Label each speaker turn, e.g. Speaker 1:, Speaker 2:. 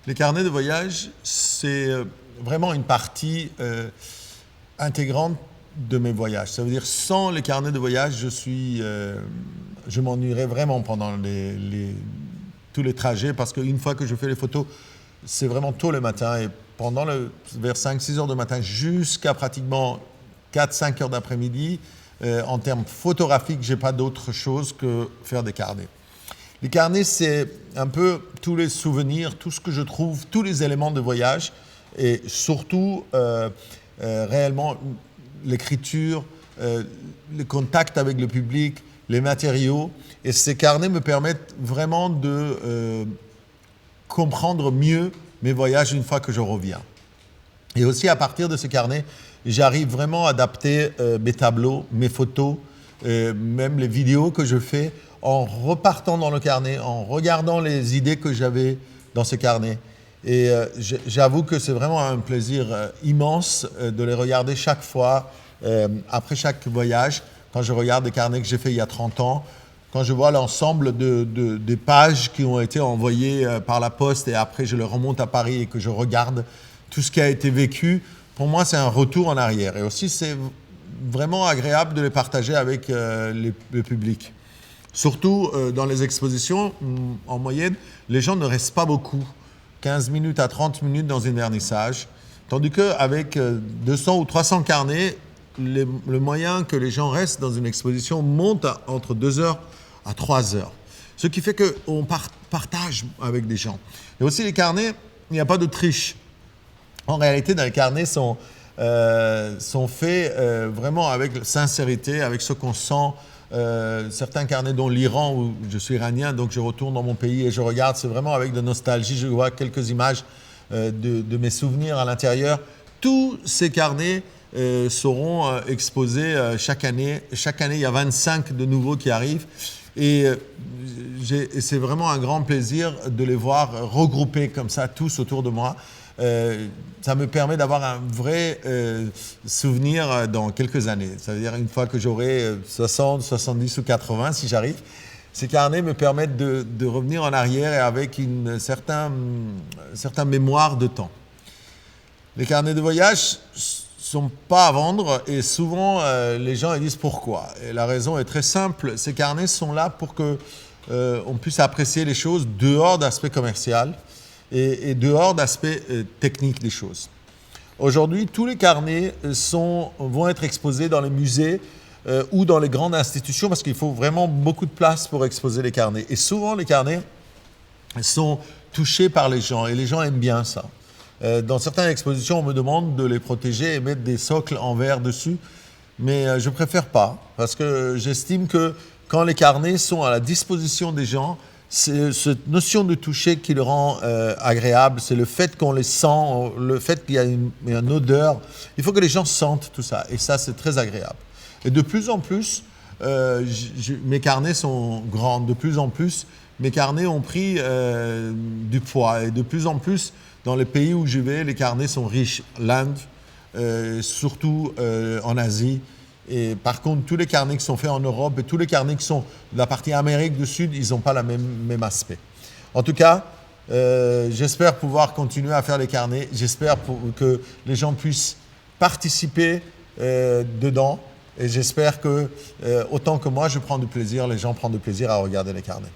Speaker 1: Les carnets de voyage, c'est vraiment une partie intégrante de mes voyages. Ça veut dire, sans les carnets de voyage, je m'ennuierais vraiment pendant tous les trajets, parce qu'une fois que je fais les photos, c'est vraiment tôt le matin, et vers 5-6 heures du matin jusqu'à pratiquement 4-5 heures d'après-midi, en termes photographiques, je n'ai pas d'autre chose que faire des carnets. Les carnets, c'est un peu tous les souvenirs, tout ce que je trouve, tous les éléments de voyage, et surtout réellement l'écriture, le contact avec le public, les matériaux. Et ces carnets me permettent vraiment de comprendre mieux mes voyages une fois que je reviens. Et aussi, à partir de ces carnets, j'arrive vraiment à adapter mes tableaux, mes photos, même les vidéos que je fais, en repartant dans le carnet, en regardant les idées que j'avais dans ce carnet. Et j'avoue que c'est vraiment un plaisir immense de les regarder chaque fois, après chaque voyage, quand je regarde des carnets que j'ai fait il y a 30 ans, quand je vois l'ensemble des pages qui ont été envoyées par la poste et après je les remonte à Paris et que je regarde tout ce qui a été vécu, pour moi c'est un retour en arrière. Et aussi c'est vraiment agréable de les partager avec le public. Surtout dans les expositions, en moyenne, les gens ne restent pas beaucoup, 15 minutes à 30 minutes dans un vernissage, tandis qu'avec 200 ou 300 carnets, le moyen que les gens restent dans une exposition monte entre 2 heures à 3 heures. Ce qui fait qu'on partage avec des gens. Et aussi les carnets, il n'y a pas de triche. En réalité, dans les carnets sont faits vraiment avec sincérité, avec ce qu'on sent. Certains carnets, dont l'Iran, où je suis iranien, donc je retourne dans mon pays et je regarde, c'est vraiment avec de nostalgie, je vois quelques images de mes souvenirs à l'intérieur. Tous ces carnets seront exposés chaque année. Chaque année, il y a 25 de nouveaux qui arrivent. Et c'est vraiment un grand plaisir de les voir regroupés comme ça, tous autour de moi. Ça me permet d'avoir un vrai souvenir dans quelques années. C'est-à-dire une fois que j'aurai 60, 70 ou 80, si j'arrive, ces carnets me permettent de revenir en arrière et avec une certaine mémoire de temps. Les carnets de voyage ne sont pas à vendre et souvent les gens ils disent pourquoi. Et la raison est très simple, ces carnets sont là pour qu'on puisse apprécier les choses dehors d'aspect commercial et dehors d'aspect technique des choses. Aujourd'hui, tous les carnets vont être exposés dans les musées ou dans les grandes institutions parce qu'il faut vraiment beaucoup de place pour exposer les carnets. Et souvent, les carnets sont touchés par les gens et les gens aiment bien ça. Dans certaines expositions, on me demande de les protéger et mettre des socles en verre dessus, mais je ne préfère pas parce que j'estime que quand les carnets sont à la disposition des gens, c'est cette notion de toucher qui le rend agréable, c'est le fait qu'on les sent, le fait qu'il y a une odeur. Il faut que les gens sentent tout ça et ça, c'est très agréable. Et de plus en plus, mes carnets sont grands, de plus en plus, mes carnets ont pris du poids et de plus en plus, dans les pays où je vais, les carnets sont riches. L'Inde, surtout en Asie. Et par contre, tous les carnets qui sont faits en Europe et tous les carnets qui sont de la partie Amérique du Sud, ils n'ont pas le même aspect. En tout cas, j'espère pouvoir continuer à faire les carnets. J'espère que les gens puissent participer dedans. Et j'espère que, autant que moi, je prends du plaisir, les gens prennent du plaisir à regarder les carnets.